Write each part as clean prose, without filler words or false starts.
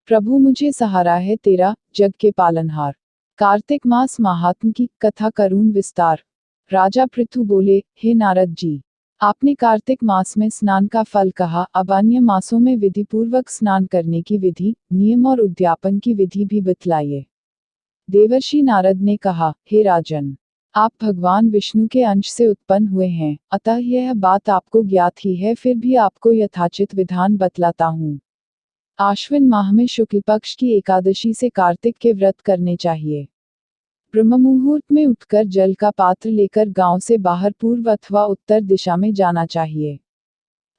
प्रभु मुझे सहारा है तेरा, जग के पालनहार। कार्तिक मास महात्म की कथा करूं विस्तार। राजा पृथु बोले, हे नारद जी, आपने कार्तिक मास में स्नान का फल कहा, अब अन्य मासों में विधिपूर्वक स्नान करने की विधि, नियम और उद्यापन की विधि भी बतलाइए। देवर्षि नारद ने कहा, हे राजन, आप भगवान विष्णु के अंश से उत्पन्न हुए हैं, अतः यह बात आपको ज्ञात ही है, फिर भी आपको यथाचित विधान बतलाता हूँ। आश्विन माह में शुक्ल पक्ष की एकादशी से कार्तिक के व्रत करने चाहिए। ब्रह्म मुहूर्त में उठकर जल का पात्र लेकर गांव से बाहर पूर्व अथवा उत्तर दिशा में जाना चाहिए।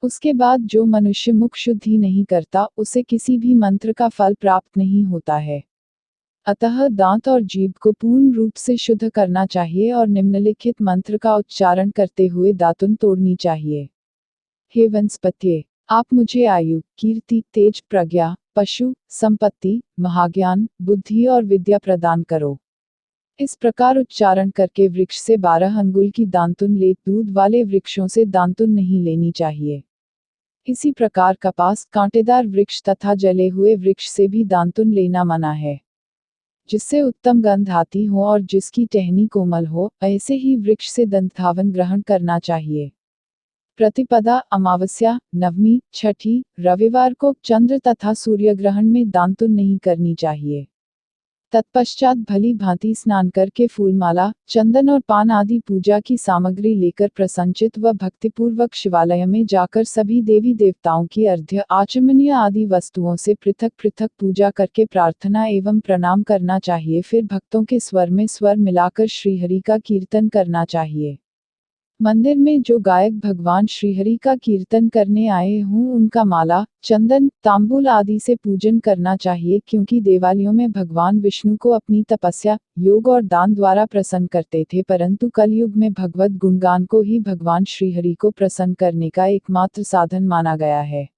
उसके बाद जो मनुष्य मुख शुद्धि नहीं करता, उसे किसी भी मंत्र का फल प्राप्त नहीं होता है। अतः दांत और जीभ को पूर्ण रूप से शुद्ध करना चाहिए और निम्नलिखित मंत्र का उच्चारण करते हुए दातुन तोड़नी चाहिए। हे वनस्पत्ये, आप मुझे आयु, कीर्ति, तेज, प्रज्ञा, पशु, संपत्ति, महाज्ञान, बुद्धि और विद्या प्रदान करो। इस प्रकार उच्चारण करके वृक्ष से 12 अंगुल की दांतुन ले। दूध वाले वृक्षों से दांतुन नहीं लेनी चाहिए। इसी प्रकार कपास, कांटेदार वृक्ष तथा जले हुए वृक्ष से भी दांतुन लेना मना है। जिससे उत्तम गंध आती हो और जिसकी टहनी कोमल हो, ऐसे ही वृक्ष से दंतावन ग्रहण करना चाहिए। प्रतिपदा, अमावस्या, नवमी, छठी, रविवार को चंद्र तथा सूर्य ग्रहण में दांतुन नहीं करनी चाहिए। तत्पश्चात भली भांति स्नान करके फूलमाला, चंदन और पान आदि पूजा की सामग्री लेकर प्रसन्नचित्त व भक्तिपूर्वक शिवालय में जाकर सभी देवी देवताओं की अर्घ्य, आचमनीय आदि वस्तुओं से पृथक पृथक पूजा करके प्रार्थना एवं प्रणाम करना चाहिए। फिर भक्तों के स्वर में स्वर मिलाकर श्रीहरि का कीर्तन करना चाहिए। मंदिर में जो गायक भगवान श्रीहरि का कीर्तन करने आए हों, उनका माला, चंदन, तांबूल आदि से पूजन करना चाहिए, क्योंकि देवालयों में भगवान विष्णु को अपनी तपस्या, योग और दान द्वारा प्रसन्न करते थे, परंतु कलयुग में भगवत गुणगान को ही भगवान श्रीहरि को प्रसन्न करने का एकमात्र साधन माना गया है।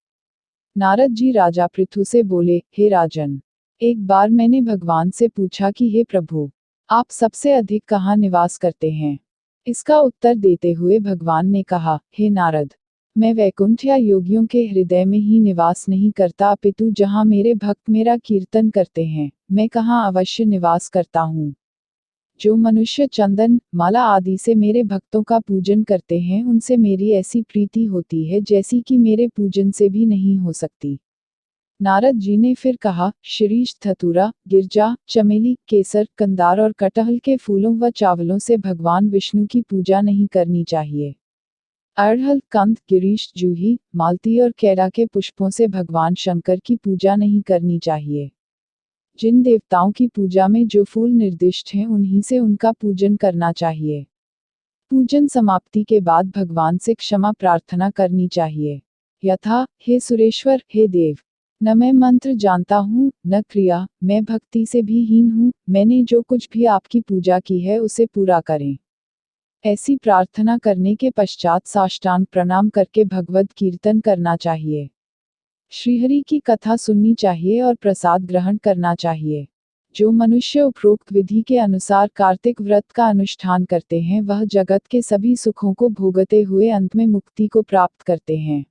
नारद जी राजा पृथु से बोले, हे राजन, एक बार मैंने भगवान से पूछा कि हे प्रभु, आप सबसे अधिक कहाँ निवास करते हैं? इसका उत्तर देते हुए भगवान ने कहा, हे नारद, मैं वैकुंठ या योगियों के हृदय में ही निवास नहीं करता, अपितु जहाँ मेरे भक्त मेरा कीर्तन करते हैं, मैं कहाँ अवश्य निवास करता हूँ। जो मनुष्य चंदन, माला आदि से मेरे भक्तों का पूजन करते हैं, उनसे मेरी ऐसी प्रीति होती है जैसी कि मेरे पूजन से भी नहीं हो सकती। नारद जी ने फिर कहा, शिरीष, धतूरा, गिरजा, चमेली, केसर, कंदार और कटहल के फूलों व चावलों से भगवान विष्णु की पूजा नहीं करनी चाहिए। अड़हल, कंद, गिरीश, जूही, मालती और कैरा के पुष्पों से भगवान शंकर की पूजा नहीं करनी चाहिए। जिन देवताओं की पूजा में जो फूल निर्दिष्ट हैं, उन्हीं से उनका पूजन करना चाहिए। पूजन समाप्ति के बाद भगवान से क्षमा प्रार्थना करनी चाहिए। यथा, हे सुरेश्वर, हे देव, न मैं मंत्र जानता हूँ, न क्रिया, मैं भक्ति से भी हीन हूँ, मैंने जो कुछ भी आपकी पूजा की है उसे पूरा करें। ऐसी प्रार्थना करने के पश्चात साष्टांग प्रणाम करके भगवत कीर्तन करना चाहिए। श्रीहरि की कथा सुननी चाहिए और प्रसाद ग्रहण करना चाहिए। जो मनुष्य उपरोक्त विधि के अनुसार कार्तिक व्रत का अनुष्ठान करते हैं, वह जगत के सभी सुखों को भोगते हुए अंत में मुक्ति को प्राप्त करते हैं।